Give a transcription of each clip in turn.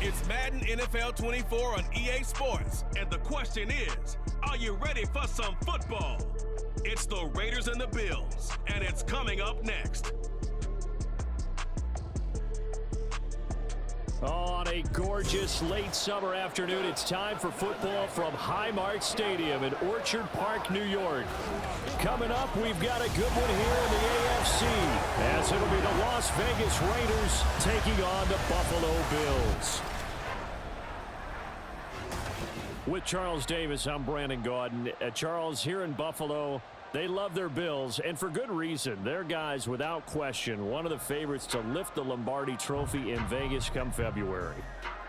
It's Madden NFL 24 on EA Sports, and the question is, are you ready for some football? It's the Raiders and the Bills, and it's coming up next. On a gorgeous late summer afternoon, it's time for football from Highmark Stadium in Orchard Park, New York. Coming up, we've got a good one here in the AFC, as it'll be the Las Vegas Raiders taking on the Buffalo Bills. With Charles Davis, I'm Brandon Gaudin. Charles, here in Buffalo, they love their Bills, and for good reason. Their guys, without question, one of the favorites to lift the Lombardi Trophy in Vegas come February.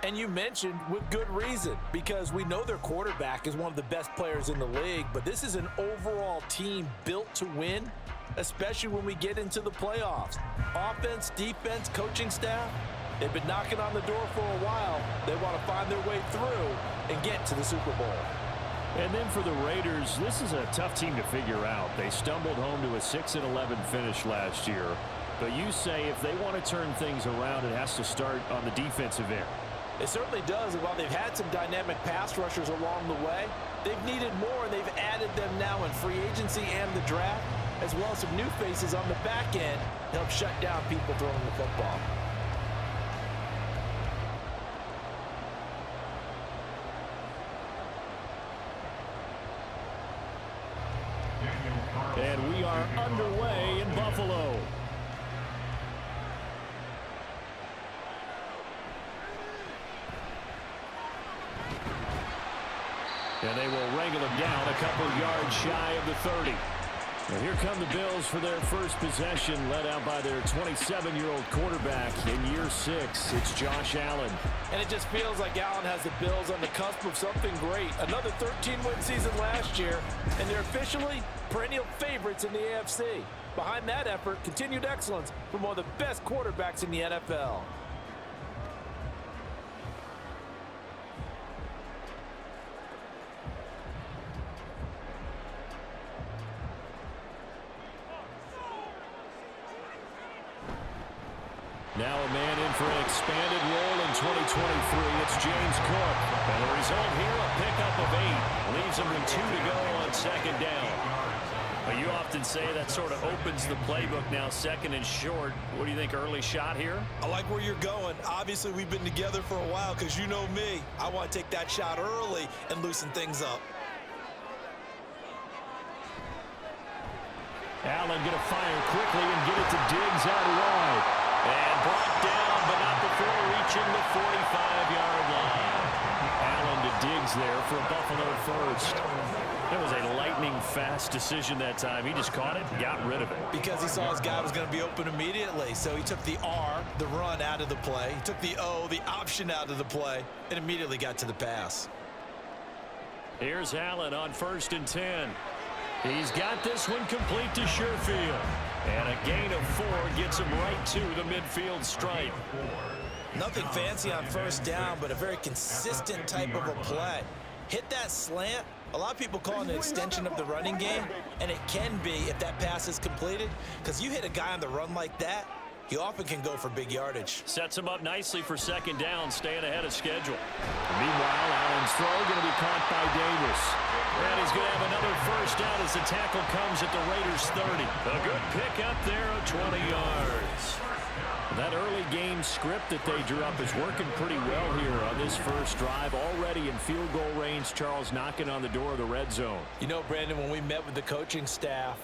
And you mentioned with good reason, because we know their quarterback is one of the best players in the league, but this is an overall team built to win, especially when we get into the playoffs. Offense, defense, coaching staff, they've been knocking on the door for a while. They want to find their way through and get to the Super Bowl. And then for the Raiders, this is a tough team to figure out. They stumbled home to a 6-11 finish last year. But you say if they want to turn things around, it has to start on the defensive end. It certainly does. And while they've had some dynamic pass rushers along the way, they've needed more, and they've added them now in free agency and the draft, as well as some new faces on the back end to help shut down people throwing the football. And we are underway in Buffalo. And they will wrangle him down a couple yards shy of the 30. And here come the Bills for their first possession, led out by their 27-year-old quarterback in year 6. It's Josh Allen. And it just feels like Allen has the Bills on the cusp of something great. Another 13-win season last year, and they're officially perennial favorites in the AFC. Behind that effort, continued excellence from one of the best quarterbacks in the NFL. Now a man in for an expanded role in 2023. It's James Cook. And the result here, a pickup of 8. Leaves him with 2 to go on second down. But you often say that sort of opens the playbook now, second and short. What do you think, early shot here? I like where you're going. Obviously, we've been together for a while because you know me. I want to take that shot early and loosen things up. Allen going to fire quickly and get it to Diggs out wide. And brought down, but not before reaching the 45-yard line. Allen to Diggs there for a Buffalo first. That was a lightning-fast decision that time. He just caught it and got rid of it. Because he saw his guy was going to be open immediately. So he took the R, the run, out of the play. He took the O, the option, out of the play, and immediately got to the pass. Here's Allen on 1st and 10. He's got this one complete to Sherfield. And a gain of 4 gets him right to the midfield stripe. Nothing fancy on first down, but a very consistent type of a play. Hit that slant. A lot of people call it an extension of the running game, and it can be if that pass is completed, because you hit a guy on the run like that, he often can go for big yardage. Sets him up nicely for second down, staying ahead of schedule. Meanwhile, Allen's throw going to be caught by Davis. And he's going to have another first down as the tackle comes at the Raiders' 30. A good pick up there of 20 yards. That early game script that they drew up is working pretty well here on this first drive. Already in field goal range, Charles knocking on the door of the red zone. You know, Brandon, when we met with the coaching staff,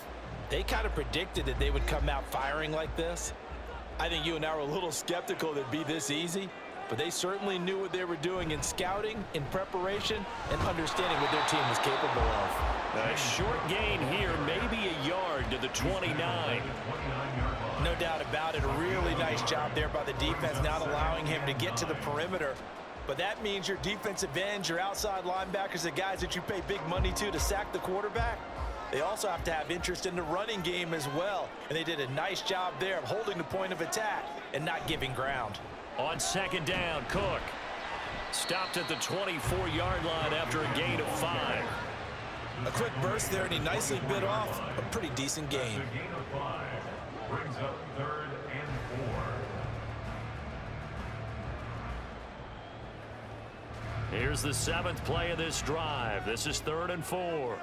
they kind of predicted that they would come out firing like this. I think you and I were a little skeptical that it'd be this easy, but they certainly knew what they were doing in scouting, in preparation, and understanding what their team was capable of. A short gain here, maybe a yard to the 29. No doubt about it. A really nice job there by the defense, not allowing him to get to the perimeter. But that means your defensive ends, your outside linebackers, the guys that you pay big money to sack the quarterback, they also have to have interest in the running game as well. And they did a nice job there of holding the point of attack and not giving ground. On second down, Cook stopped at the 24-yard line after a gain of 5. A quick burst there, and he nicely bit off a pretty decent gain. Brings up 3rd and 4. Here's the 7th play of this drive. This is 3rd and 4.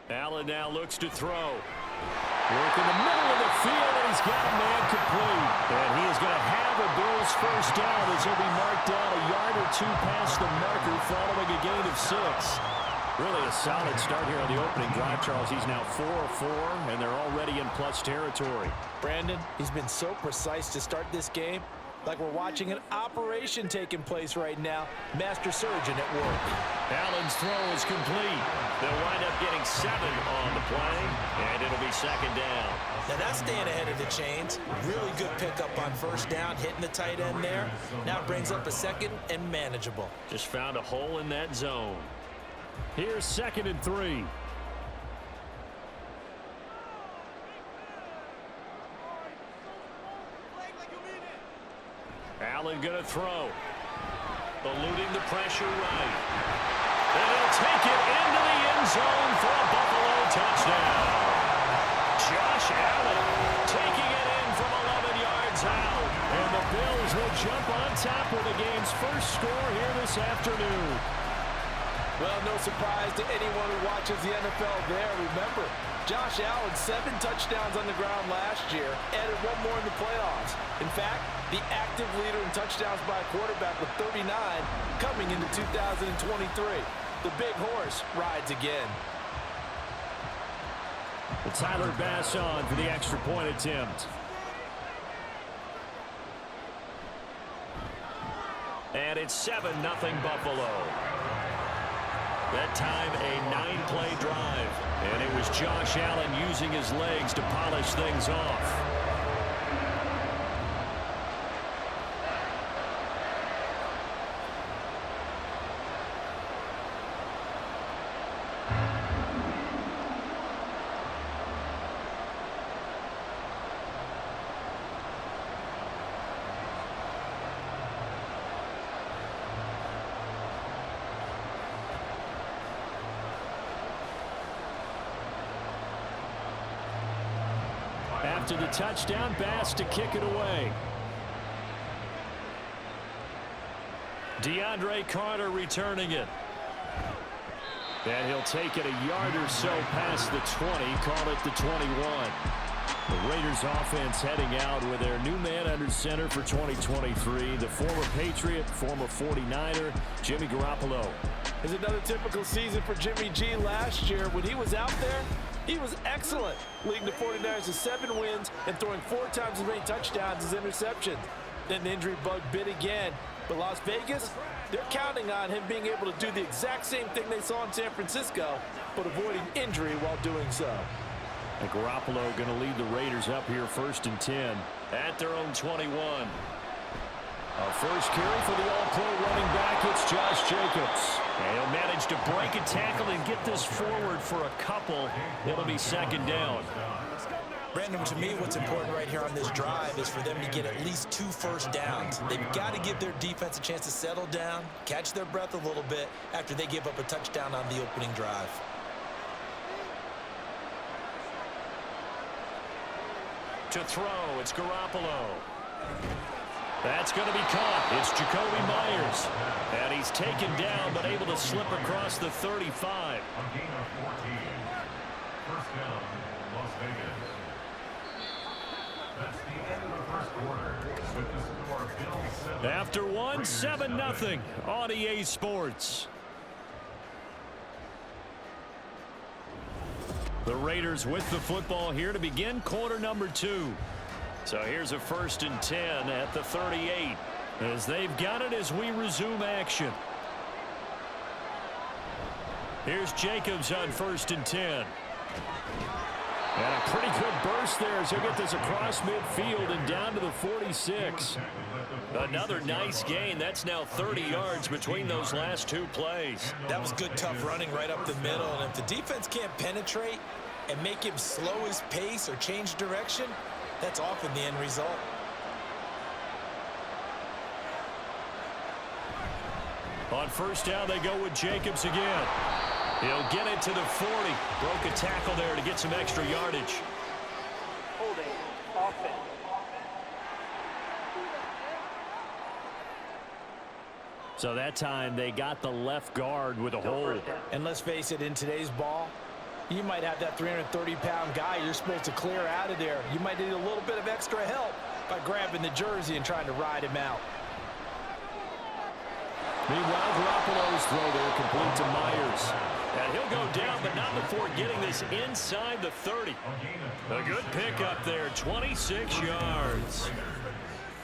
Allen now looks to throw. Work in the middle of the field, and he's got a man complete. And he is going to have a Bills first down as he'll be marked down a yard or two past the marker following a gain of 6. Really a solid start here on the opening drive, Charles. He's now 4 of 4, and they're already in plus territory. Brandon, he's been so precise to start this game, like we're watching an operation taking place right now. Master surgeon at work. Allen's throw is complete. They'll wind up getting 7 on the play, and it'll be 2nd down. Now that's staying ahead of the chains. Really good pickup on first down, hitting the tight end there. Now it brings up a 2nd and manageable. Just found a hole in that zone. Here's 2nd and 3. Allen going to throw. Eluding the pressure right. And he'll take it into the end zone for a Buffalo touchdown. Josh Allen taking it in from 11 yards out. And the Bills will jump on top with the game's first score here this afternoon. Well, no surprise to anyone who watches the NFL there. Remember, Josh Allen, 7 touchdowns on the ground last year, added 1 more in the playoffs. In fact, the active leader in touchdowns by a quarterback with 39 coming into 2023. The big horse rides again. Tyler Bass on for the extra point attempt. And it's 7-0 Buffalo. That time a 9-play drive. And it was Josh Allen using his legs to polish things off. After the touchdown, Bass to kick it away. DeAndre Carter returning it. And he'll take it a yard or so past the 20, call it the 21. The Raiders offense heading out with their new man under center for 2023, the former Patriot, former 49er, Jimmy Garoppolo. It's another typical season for Jimmy G last year. When he was out there, he was excellent, leading the 49ers to 7 wins and throwing 4 times as many touchdowns as interceptions. Then the injury bug bit again. But Las Vegas, they're counting on him being able to do the exact same thing they saw in San Francisco, but avoiding injury while doing so. And Garoppolo going to lead the Raiders up here 1st and 10 at their own 21. Our first carry for the all-pro running back, it's Josh Jacobs. And he'll manage to break a tackle and get this forward for a couple. It'll be 2nd down. Brandon, to me, what's important right here on this drive is for them to get at least 2 first downs. They've got to give their defense a chance to settle down, catch their breath a little bit after they give up a touchdown on the opening drive. To throw, it's Garoppolo. That's going to be caught. It's Jacoby Myers. And he's taken down, but able to slip across the 35. A gain of 14. First down, Las Vegas. That's the end of the first quarter. With the score, Bills 7. After 7-0 on EA Sports. The Raiders with the football here to begin quarter number 2. So here's a 1st and 10 at the 38 as they've got it as we resume action. Here's Jacobs on 1st and 10. And a pretty good burst there as he'll get this across midfield and down to the 46. Another nice gain. That's now 30 yards between those last 2 plays. That was good, tough running right up the middle. And if the defense can't penetrate and make him slow his pace or change direction, that's often the end result. On 1st down, they go with Jacobs again. He'll get it to the 40. Broke a tackle there to get some extra yardage. Holding offense. So that time they got the left guard with a hold. And let's face it, in today's ball, you might have that 330-pound guy you're supposed to clear out of there. You might need a little bit of extra help by grabbing the jersey and trying to ride him out. Meanwhile, Garoppolo's throw there complete to Myers. And he'll go down, but not before getting this inside the 30. A good pickup there, 26 yards.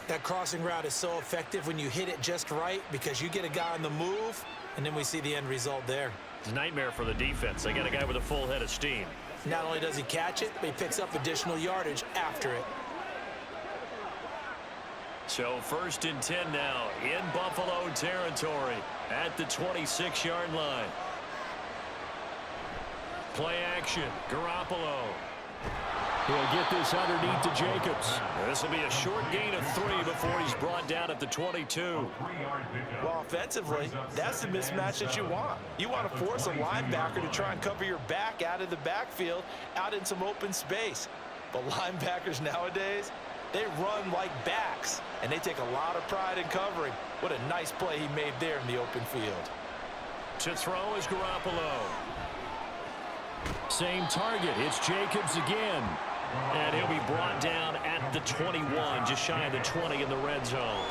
That crossing route is so effective when you hit it just right because you get a guy on the move, and then we see the end result there. It's a nightmare for the defense. They got a guy with a full head of steam. Not only does he catch it, but he picks up additional yardage after it. So 1st and 10 now in Buffalo territory at the 26-yard line. Play action, Garoppolo. He'll get this underneath to Jacobs. This will be a short gain of 3 before he's brought down at the 22. Well, offensively, that's the mismatch that you want. You want to force a linebacker to try and cover your back out of the backfield, out in some open space. But linebackers nowadays, they run like backs, and they take a lot of pride in covering. What a nice play he made there in the open field. To throw is Garoppolo. Same target. It's Jacobs again. And he'll be brought down at the 21, just shy of the 20 in the red zone.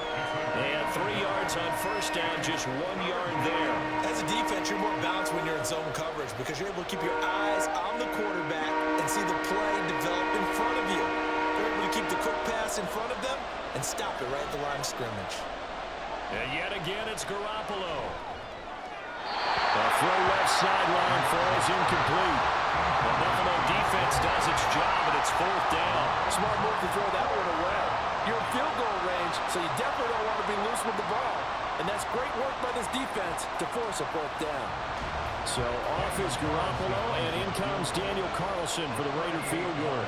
They had 3 yards on 1st down, just 1 yard there. As a defense, you're more balanced when you're in zone coverage because you're able to keep your eyes on the quarterback and see the play develop in front of you. You're able to keep the quick pass in front of them and stop it right at the line of scrimmage. And yet again, it's Garoppolo. The throw left sideline falls incomplete. The Buffalo defense does its job, and it's 4th down. Smart move to throw that one away. You're in field goal range, so you definitely don't want to be loose with the ball. And that's great work by this defense to force a 4th down. So off is Garoppolo, and in comes Daniel Carlson for the Raider field goal.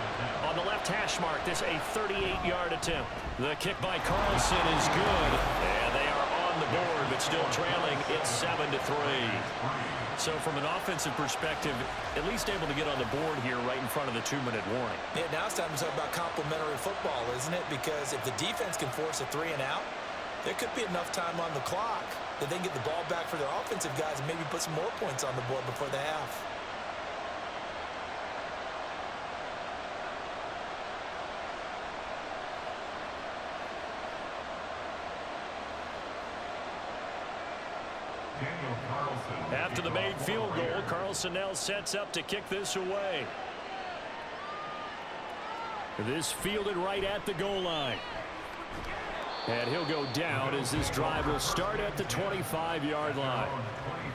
On the left hash mark, this a 38-yard attempt. The kick by Carlson is good, and they are on the board, but still trailing. It's 7-3. So from an offensive perspective, at least able to get on the board here right in front of the 2-minute warning. Yeah, now it's time to talk about complementary football, isn't it? Because if the defense can force a 3 and out, there could be enough time on the clock that they can get the ball back for their offensive guys and maybe put some more points on the board before the half. After the made field goal, Carlson now sets up to kick this away. This fielded right at the goal line. And he'll go down as this drive will start at the 25-yard line.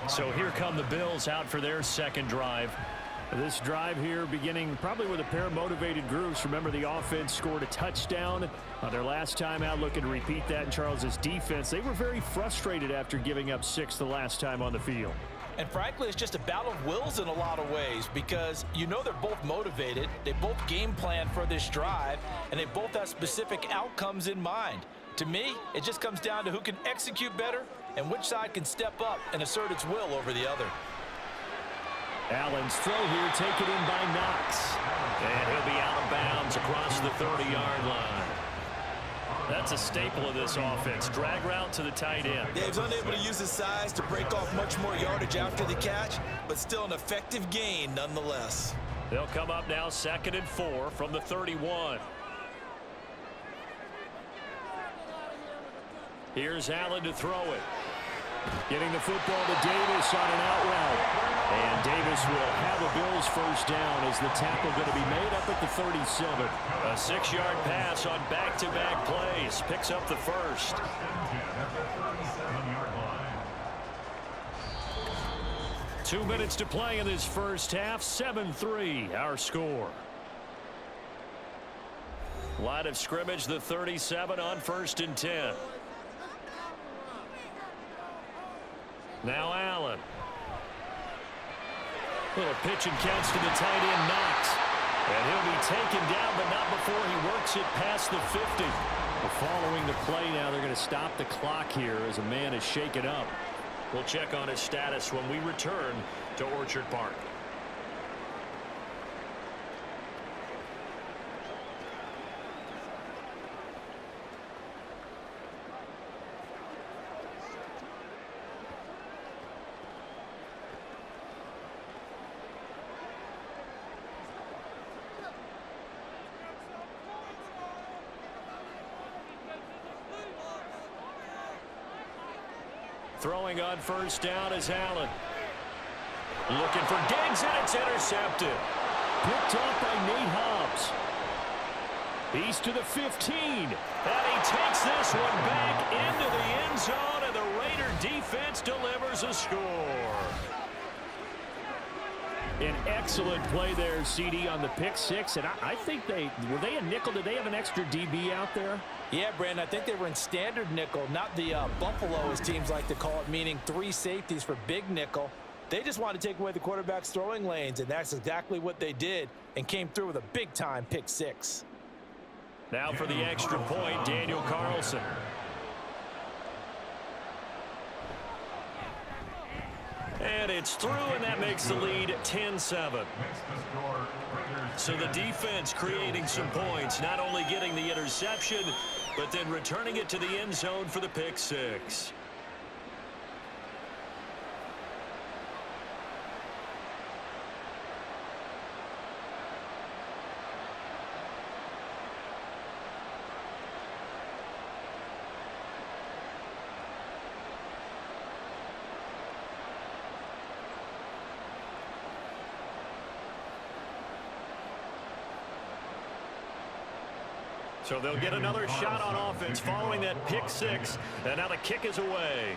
So here come the Bills out for their second drive. This drive here beginning probably with a pair of motivated groups. Remember, the offense scored a touchdown their last time out. Looking to repeat that in Charles's defense. They were very frustrated after giving up 6 the last time on the field. And frankly, it's just a battle of wills in a lot of ways because you know they're both motivated. They both game plan for this drive, and they both have specific outcomes in mind. To me, it just comes down to who can execute better and which side can step up and assert its will over the other. Allen's throw here taken in by Knox. And he'll be out of bounds across the 30-yard line. That's a staple of this offense. Drag route to the tight end. Yeah, he's unable to use his size to break off much more yardage after the catch, but still an effective gain nonetheless. They'll come up now 2nd and 4 from the 31. Here's Allen to throw it. Getting the football to Davis on an out route. And Davis will have a Bills first down as the tackle going to be made up at the 37. A 6-yard pass on back-to-back plays. Picks up the first. 2 minutes to play in this first half. 7-3 our score. Line of scrimmage, the 37 on 1st and 10. Now Allen. Little pitch and catch to the tight end, Knox. And he'll be taken down, but not before he works it past the 50. Well, following the play now, they're going to stop the clock here as a man is shaken up. We'll check on his status when we return to Orchard Park. Throwing on first down is Allen. Looking for Diggs, and it's intercepted. Picked off by Nate Hobbs. He's to the 15. And he takes this one back into the end zone, and the Raider defense delivers a score. An excellent play there, CD, on the pick six. And I think were they a nickel? Did they have an extra DB out there? Yeah, Brandon, I think they were in standard nickel, not the Buffalo, as teams like to call it, meaning 3 safeties for big nickel. They just wanted to take away the quarterback's throwing lanes, and that's exactly what they did and came through with a big-time pick six. Now for the extra point, Daniel Carlson. And it's through, and that makes the lead 10-7. So the defense creating some points, not only getting the interception, but then returning it to the end zone for the pick six. So they'll get another shot on offense following that pick six. And now the kick is away.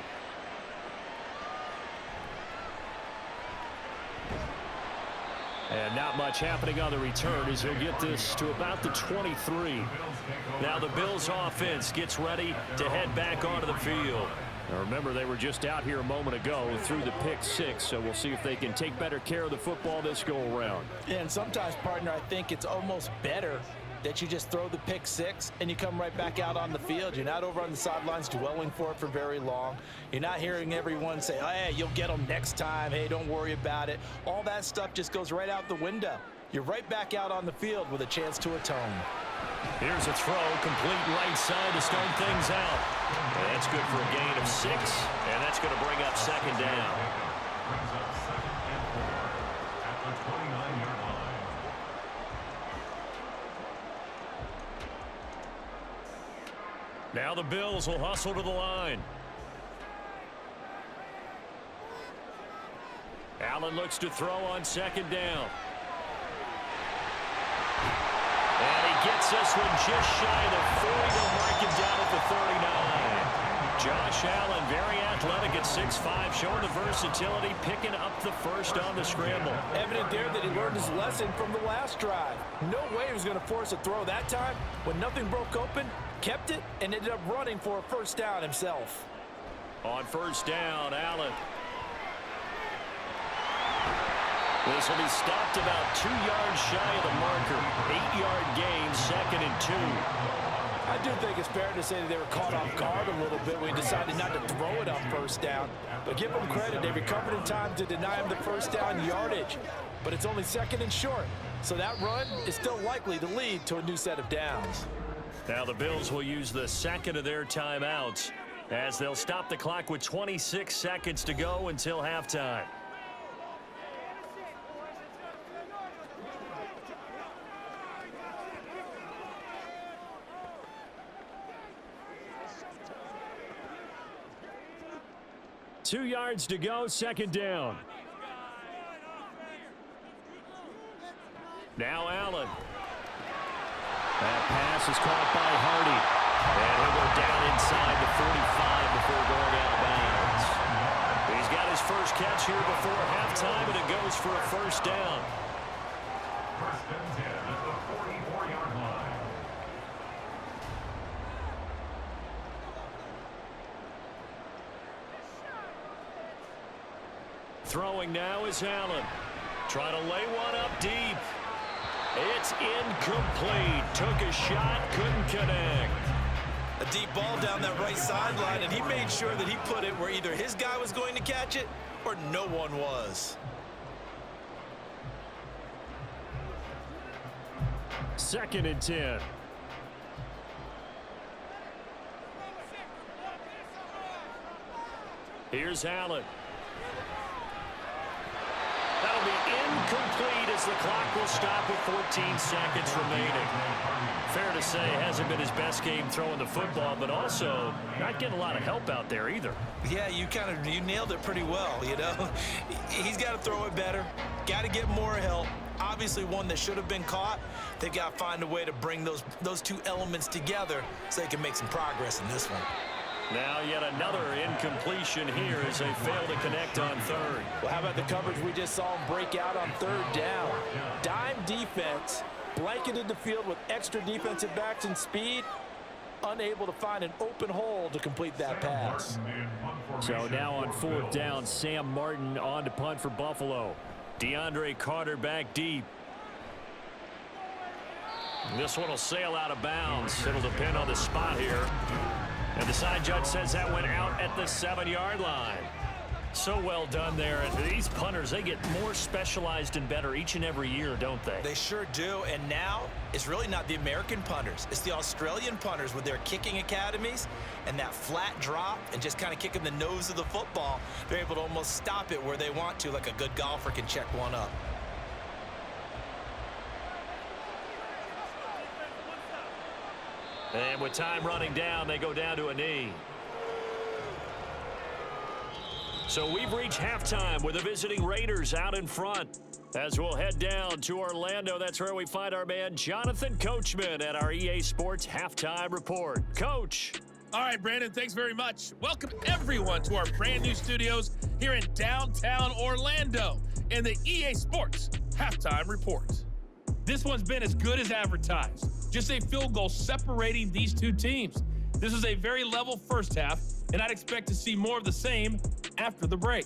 And not much happening on the return as he'll get this to about the 23. Now the Bills offense gets ready to head back onto the field. Now remember, they were just out here a moment ago through the pick six, so we'll see if they can take better care of the football this go around. Yeah, and sometimes, partner, I think it's almost better that you just throw the pick six and you come right back out on the field. You're not over on the sidelines dwelling for it for very long. You're not hearing everyone say, oh, hey, you'll get them next time. Hey, don't worry about it. All that stuff just goes right out the window. You're right back out on the field with a chance to atone. Here's a throw, complete right side to start things out. And that's good for a gain of 6, and that's going to bring up second down. Brings up 2nd and 4 at the 29-yard line. Now the Bills will hustle to the line. Allen looks to throw on second down. And he gets this one just shy of the 40. They'll mark him down at the 39. Josh Allen, very athletic at 6'5", showing the versatility, picking up the first on the scramble. Evident there that he learned his lesson from the last drive. No way he was going to force a throw that time. When nothing broke open, kept it, and ended up running for a first down himself. On first down, Allen. This will be stopped about 2 yards shy of the marker. 8-yard gain, 2nd and 2. I do think it's fair to say that they were caught off guard a little bit when he decided not to throw it on first down. But give them credit, they recovered in time to deny him the first down yardage. But it's only 2nd and short, so that run is still likely to lead to a new set of downs. Now the Bills will use the second of their timeouts as they'll stop the clock with 26 seconds to go until halftime. Two yards to go, second down. Now Allen. That pass is caught by Hardy. And he'll go down inside the 45 before going out of bounds. He's got his first catch here before halftime, and it goes for a first down. 1st and 10 at the 44-yard line. Throwing now is Allen. Trying to lay one up deep. It's incomplete. Took a shot, couldn't connect. A deep ball down that right sideline, and he made sure that he put it where either his guy was going to catch it or no one was. 2nd and 10. Here's Allen. That'll be incomplete as the clock will stop with 14 seconds remaining. Fair to say, hasn't been his best game throwing the football, but also not getting a lot of help out there either. Yeah, you nailed it pretty well, you know. He's got to throw it better, got to get more help. Obviously one that should have been caught. They've got to find a way to bring those two elements together so they can make some progress in this one. Now yet another incompletion here as they fail to connect on third. Well, how about the coverage we just saw him break out on third down? Dime defense, blanketed the field with extra defensive backs and speed, unable to find an open hole to complete that pass. So now on fourth down, Sam Martin on to punt for Buffalo. DeAndre Carter back deep. This one will sail out of bounds. It'll depend on the spot here. And the side judge says that went out at the 7-yard line. So well done there. And these punters, they get more specialized and better each and every year, don't they? They sure do. And now it's really not the American punters. It's the Australian punters with their kicking academies and that flat drop and just kind of kicking the nose of the football. They're able to almost stop it where they want to, like a good golfer can check one up. And with time running down, they go down to a knee. So we've reached halftime with the visiting Raiders out in front. As we'll head down to Orlando, that's where we find our man Jonathan Coachman at our EA Sports Halftime Report. Coach. All right, Brandon, thanks very much. Welcome, everyone, to our brand new studios here in downtown Orlando in the EA Sports Halftime Report. This one's been as good as advertised. Just a field goal separating these two teams. This is a very level first half, and I'd expect to see more of the same after the break.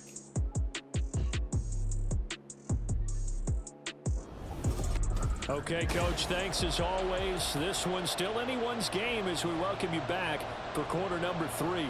Okay, Coach, thanks as always. This one's still anyone's game as we welcome you back for quarter number 3.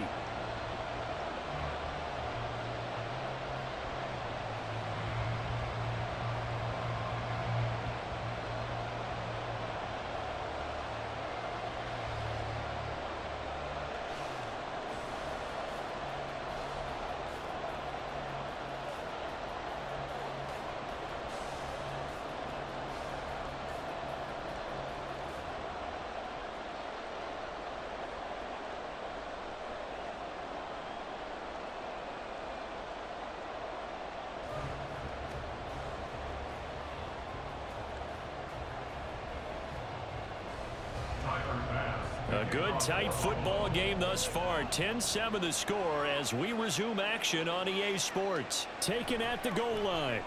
A good, tight football game thus far. 10-7 the score as we resume action on EA Sports. Taken at the goal line.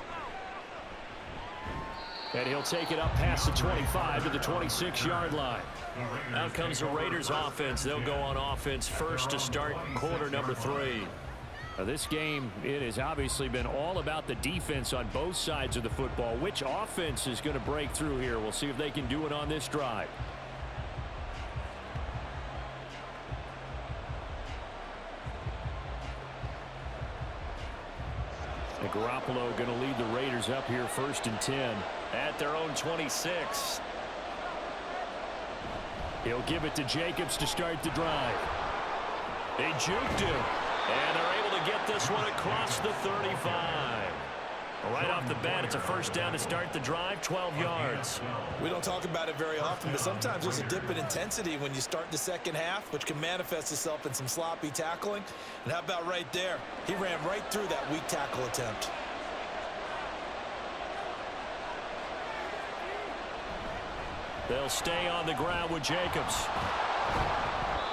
And he'll take it up past the 25 to the 26-yard line. Out comes the Raiders offense. They'll go on offense first to start quarter number 3. Now this game, it has obviously been all about the defense on both sides of the football. Which offense is going to break through here? We'll see if they can do it on this drive. Garoppolo going to lead the Raiders up here first and 10 at their own 26. He'll give it to Jacobs to start the drive. They juked him, and they're able to get this one across the 35. Right off the bat, it's a first down to start the drive, 12 yards. We don't talk about it very often, but sometimes there's a dip in intensity when you start the second half, which can manifest itself in some sloppy tackling. And how about right there? He ran right through that weak tackle attempt. They'll stay on the ground with Jacobs.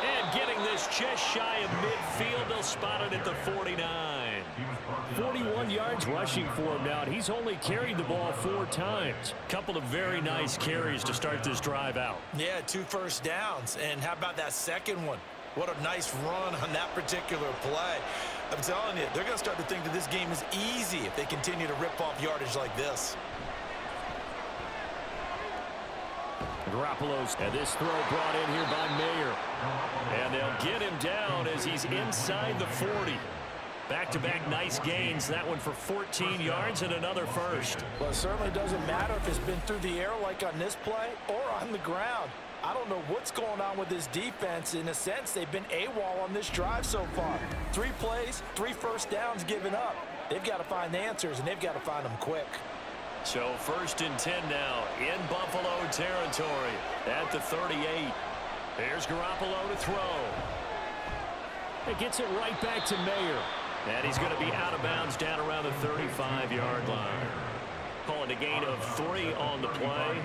And getting this just shy of midfield, they'll spot it at the 49. 41 yards rushing for him now. He's only carried the ball 4 times. Couple of very nice carries to start this drive out. Yeah, 2 first downs. And how about that second one? What a nice run on that particular play. I'm telling you, they're going to start to think that this game is easy if they continue to rip off yardage like this. Garoppolo's, and this throw brought in here by Mayer. And they'll get him down as he's inside the 40. Back-to-back nice gains. That one for 14 yards and another first. Well, it certainly doesn't matter if it's been through the air like on this play or on the ground. I don't know what's going on with this defense. In a sense, they've been AWOL on this drive so far. 3 plays, 3 first downs given up. they've got to find the answers, and they've got to find them quick. So 1st and 10 now in Buffalo territory at the 38. Here's Garoppolo to throw. It gets it right back to Mayer. And he's going to be out of bounds down around the 35-yard line. Call it a gain of 3 on the play,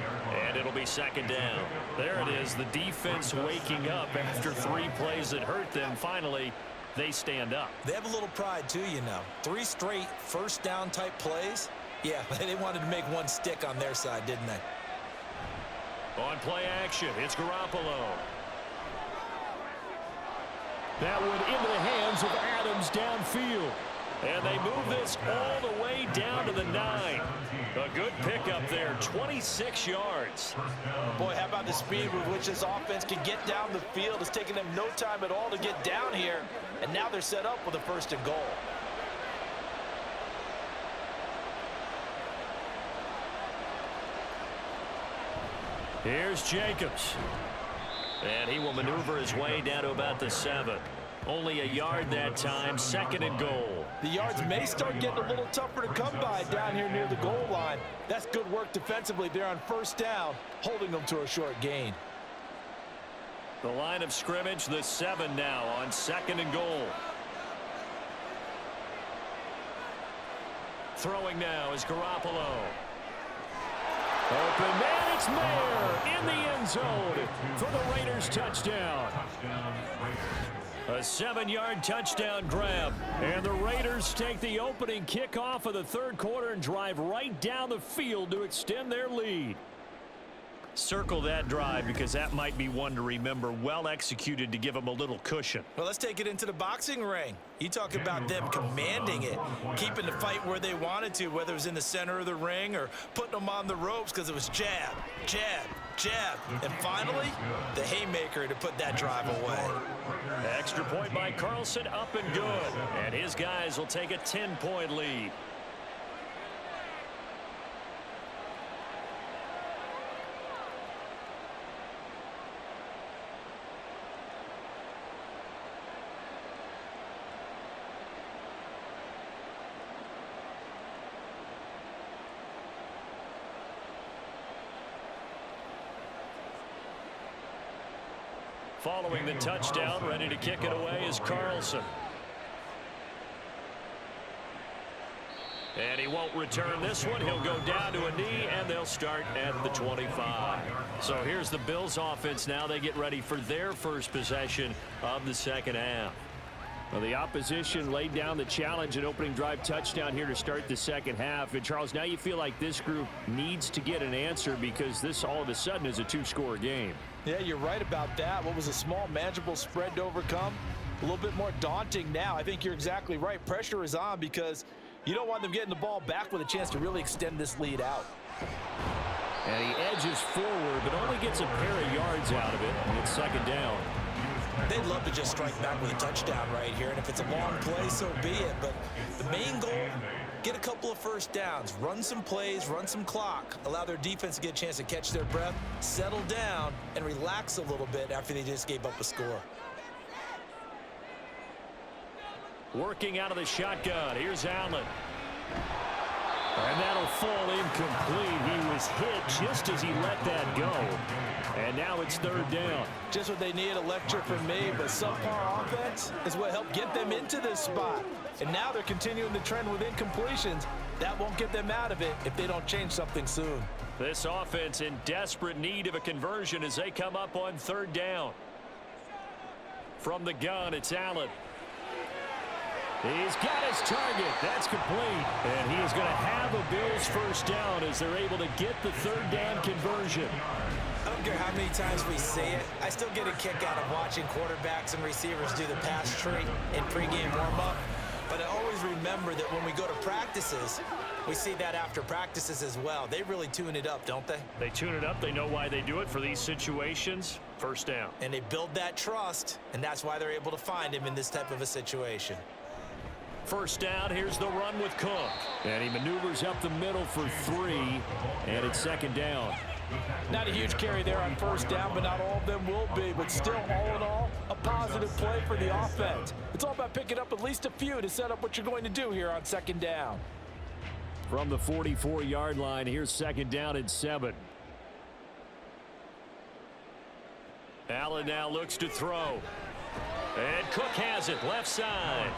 and it'll be 2nd down. There it is, the defense waking up after 3 plays that hurt them. Finally, they stand up. They have a little pride, too, you know. 3 straight first down type plays. Yeah, they wanted to make one stick on their side, didn't they? On play action, it's Garoppolo. That one into the hands of Adams downfield. And they move this all the way down to the 9. A good pickup there, 26 yards. Boy, how about the speed with which this offense can get down the field? It's taken them no time at all to get down here. And now they're set up with a 1st and goal. Here's Jacobs. And he will maneuver his way down to about the 7. Only a yard that time, 2nd and goal. The yards may start getting a little tougher to come by down here near the goal line. That's good work defensively there on 1st down, holding them to a short gain. The line of scrimmage, the 7 now on 2nd and goal. Throwing now is Garoppolo. Open man, it's Mayer in the end zone for the Raiders touchdown. A 7-yard touchdown grab. And the Raiders take the opening kickoff of the 3rd quarter and drive right down the field to extend their lead. Circle that drive because that might be one to remember. Well executed to give them a little cushion. Well, let's take it into the boxing ring. You talk about them commanding it, keeping the fight where they wanted to, whether it was in the center of the ring or putting them on the ropes because it was jab, jab, jab. And finally, the haymaker to put that drive away. Extra point by Carlson, up and good. And his guys will take a 10-point lead. Following the touchdown, ready to kick it away is Carlson. And he won't return this one. He'll go down to a knee, and they'll start at the 25. So here's the Bills offense now. They get ready for their first possession of the 2nd half. Well, the opposition laid down the challenge and opening drive touchdown here to start the 2nd half. And, Charles, now you feel like this group needs to get an answer because this all of a sudden is a 2-score game. Yeah, you're right about that. What was a small, manageable spread to overcome, a little bit more daunting now. I think you're exactly right. Pressure is on because you don't want them getting the ball back with a chance to really extend this lead out. And he edges forward, but only gets a pair of yards out of it, and it's 2nd down. They'd love to just strike back with a touchdown right here, and if it's a long play, so be it. But the main goal, get a couple of 1st downs, run some plays, run some clock, allow their defense to get a chance to catch their breath, settle down, and relax a little bit after they just gave up a score. Working out of the shotgun, here's Allen. And that'll fall incomplete. He was hit just as he let that go. And now it's 3rd down. Just what they need, a lecture from me, but subpar offense is what helped get them into this spot. And now they're continuing the trend with incompletions. That won't get them out of it if they don't change something soon. This offense in desperate need of a conversion as they come up on 3rd down. From the gun, it's Allen. He's got his target. That's complete. And he is going to have a Bills 1st down as they're able to get the 3rd down conversion. I don't care how many times we say it, I still get a kick out of watching quarterbacks and receivers do the pass tree in pregame warm-up. But I always remember that when we go to practices, we see that after practices as well. They really tune it up, don't they? They tune it up. They know why they do it for these situations. 1st down. And they build that trust, and that's why they're able to find him in this type of a situation. 1st down, here's the run with Cook. And he maneuvers up the middle for 3, and it's 2nd down. Not a huge carry there on first down, but not all of them will be. But still, all in all, a positive play for the offense. It's all about picking up at least a few to set up what you're going to do here on second down. From the 44-yard line, here's second down and 7. Allen now looks to throw. And Cook has it, left side.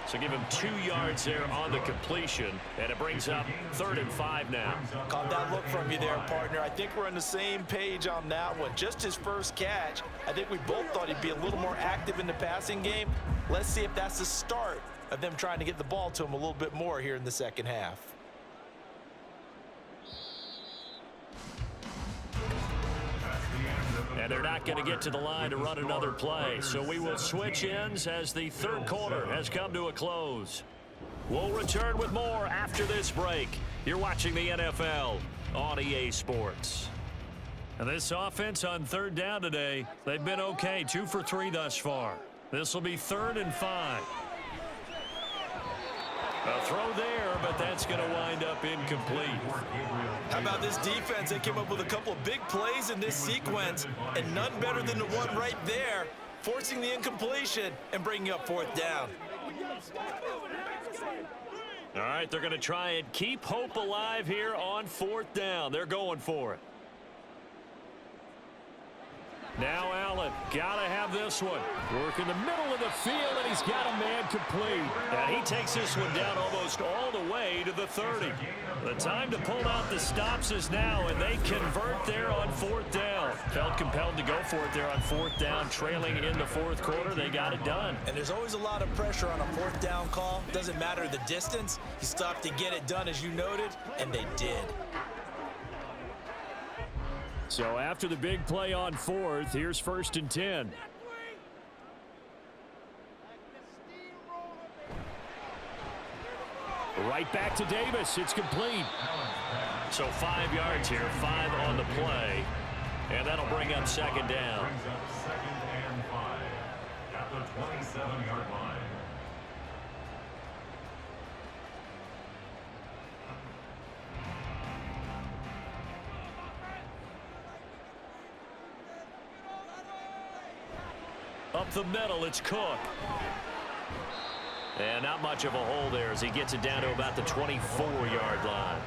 So give him 2 yards there on the completion, and it brings up 3rd and 5 now. Caught that look from you there, partner. I think we're on the same page on that one. Just his first catch. I think we both thought he'd be a little more active in the passing game. Let's see if that's the start of them trying to get the ball to him a little bit more here in the second half. And they're not going to get to the line to run another play. So we will switch ends as the third quarter has come to a close. We'll return with more after this break. You're watching the NFL on EA Sports. And this offense on third down today, they've been okay. 2 for 3 thus far. This will be 3rd and 5. A throw there, but that's going to wind up incomplete. How about this defense? They came up with a couple of big plays in this sequence, and none better than the one right there, forcing the incompletion and bringing up 4th down. All right, they're going to try and keep hope alive here on 4th down. They're going for it. Now Allen, got to have this one. Work in the middle of the field, and he's got a man complete. And he takes this one down almost all the way to the 30. The time to pull out the stops is now, and they convert there on 4th down. Felt compelled to go for it there on 4th down, trailing in the 4th quarter. They got it done. And there's always a lot of pressure on a 4th down call. Doesn't matter the distance. You stop to get it done, as you noted, and they did. So after the big play on 4th, here's 1st and 10. Right back to Davis. It's complete. So 5 yards here, 5 on the play. And that'll bring up second down. Brings up 2nd and 5 at the 27-yard line. Up the middle, it's Cook. And not much of a hole there as he gets it down to about the 24-yard line.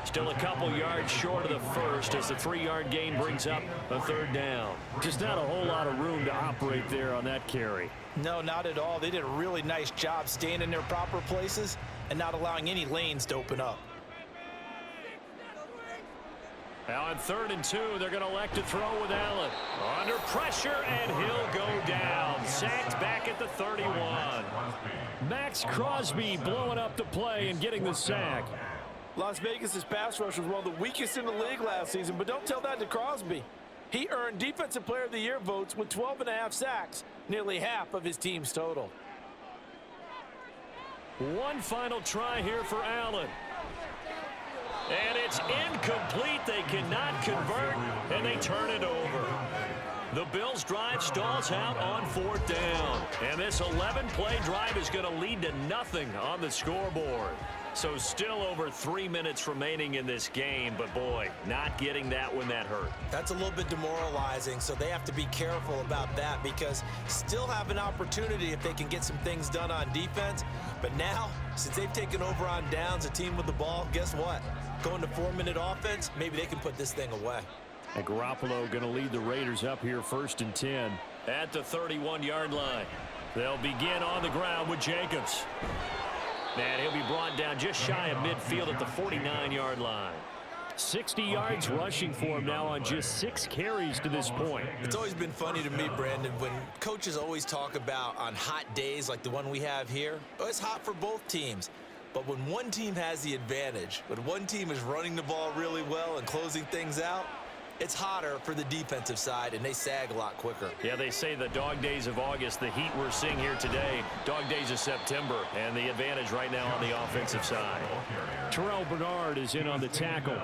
Still a couple yards short of the first as the 3-yard gain brings up a 3rd down. Just not a whole lot of room to operate there on that carry. No, not at all. They did a really nice job staying in their proper places and not allowing any lanes to open up. Now on 3rd and 2, they're going to elect to throw with Allen. Under pressure, and he'll go down. Sacked back at the 31. Max Crosby blowing up the play and getting the sack. Las Vegas' pass rush was one of the weakest in the league last season, but don't tell that to Crosby. He earned Defensive Player of the Year votes with 12.5 sacks, nearly half of his team's total. One final try here for Allen. And it's incomplete. They cannot convert, and they turn it over. The Bills' drive stalls out on 4th down. And this 11-play drive is going to lead to nothing on the scoreboard. So still over 3 minutes remaining in this game, but boy, not getting that when that hurt. That's a little bit demoralizing, so they have to be careful about that because still have an opportunity if they can get some things done on defense. But now, since they've taken over on downs, a team with the ball, guess what? Going to 4-minute offense, maybe they can put this thing away. And Garoppolo going to lead the Raiders up here 1st and 10 at the 31-yard line. They'll begin on the ground with Jacobs. And he'll be brought down just shy of midfield at the 49-yard line. 60 yards rushing for him now on just 6 carries to this point. It's always been funny to me, Brandon, when coaches always talk about on hot days like the one we have here, it's hot for both teams. But when one team has the advantage, when one team is running the ball really well and closing things out, it's hotter for the defensive side, and they sag a lot quicker. Yeah, they say the dog days of August, the heat we're seeing here today, dog days of September, and the advantage right now on the offensive side. Terrell Bernard is in on the tackle.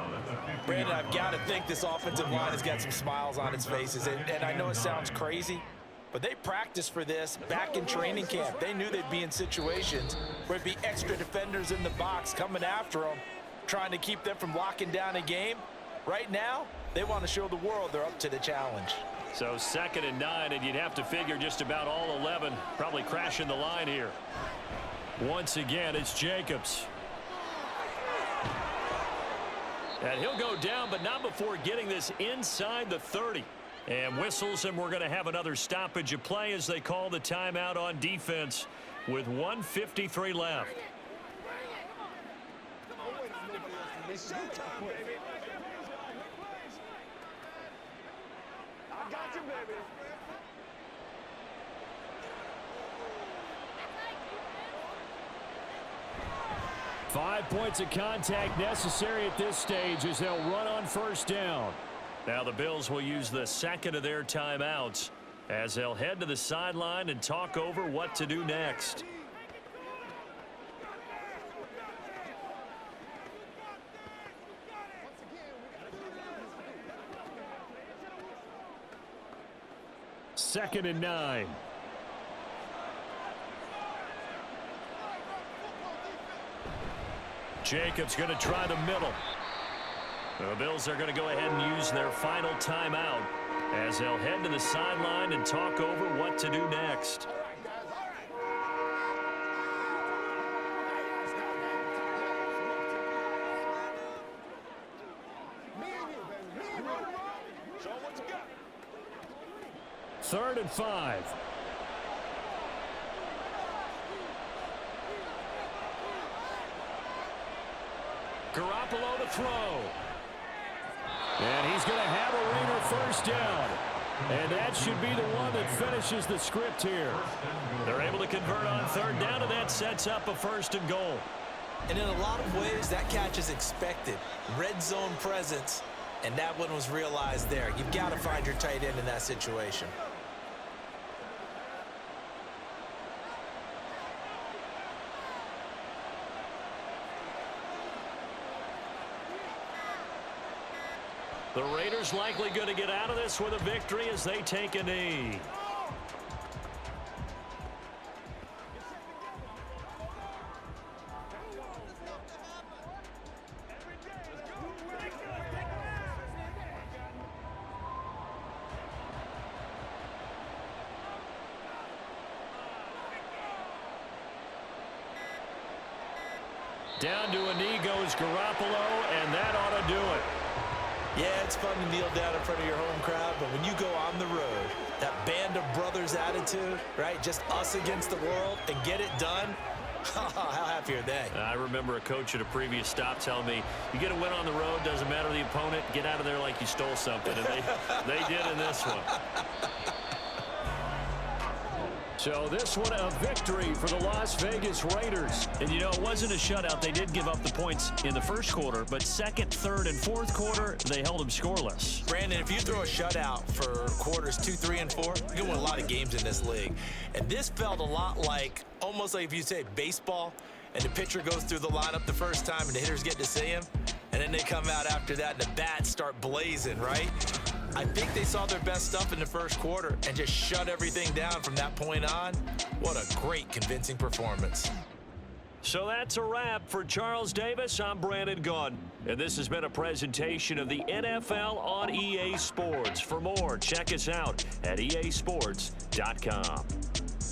Brandon, I've got to think this offensive line has got some smiles on its faces, and I know it sounds crazy, but they practiced for this back in training camp. They knew they'd be in situations where it'd be extra defenders in the box coming after them, trying to keep them from locking down a game. Right now, they want to show the world they're up to the challenge. So 2nd and 9, and you'd have to figure just about all 11 probably crashing the line here. Once again, it's Jacobs. And he'll go down, but not before getting this inside the 30. And whistles, and we're going to have another stoppage of play as they call the timeout on defense with 1:53 left. I got you, baby. 5 points of contact necessary at this stage as they'll run on 1st down. Now the Bills will use the 2nd of their timeouts as they'll head to the sideline and talk over what to do next. Second and 9. Jacobs going to try the middle. The Bills are going to go ahead and use their final timeout as they'll head to the sideline and talk over what to do next. Third and 5. Garoppolo to throw. And he's going to have a ringer 1st down. And that should be the one that finishes the script here. They're able to convert on 3rd down, and that sets up a 1st and goal. And in a lot of ways, that catch is expected. Red zone presence, and that one was realized there. You've got to find your tight end in that situation. The Raiders likely going to get out of this with a victory as they take a knee. Down to a knee goes Garoppolo, and that ought to do it. Yeah, it's fun to kneel down in front of your home crowd, but when you go on the road, that band of brothers attitude, right? Just us against the world and get it done. How happy are they? I remember a coach at a previous stop telling me, you get a win on the road, doesn't matter the opponent, get out of there like you stole something. And they did in this one. So this one a victory for the Las Vegas Raiders. And, you know, it wasn't a shutout. They did give up the points in the 1st quarter, but 2nd, 3rd, and 4th quarter, they held them scoreless. Brandon, if you throw a shutout for quarters 2, 3, and 4, you can win a lot of games in this league. And this felt a lot like, almost like if you say baseball, and the pitcher goes through the lineup the first time and the hitters get to see him, and then they come out after that and the bats start blazing, right? I think they saw their best stuff in the 1st quarter and just shut everything down from that point on. What a great, convincing performance. So that's a wrap for Charles Davis. I'm Brandon Gunn, and this has been a presentation of the NFL on EA Sports. For more, check us out at easports.com.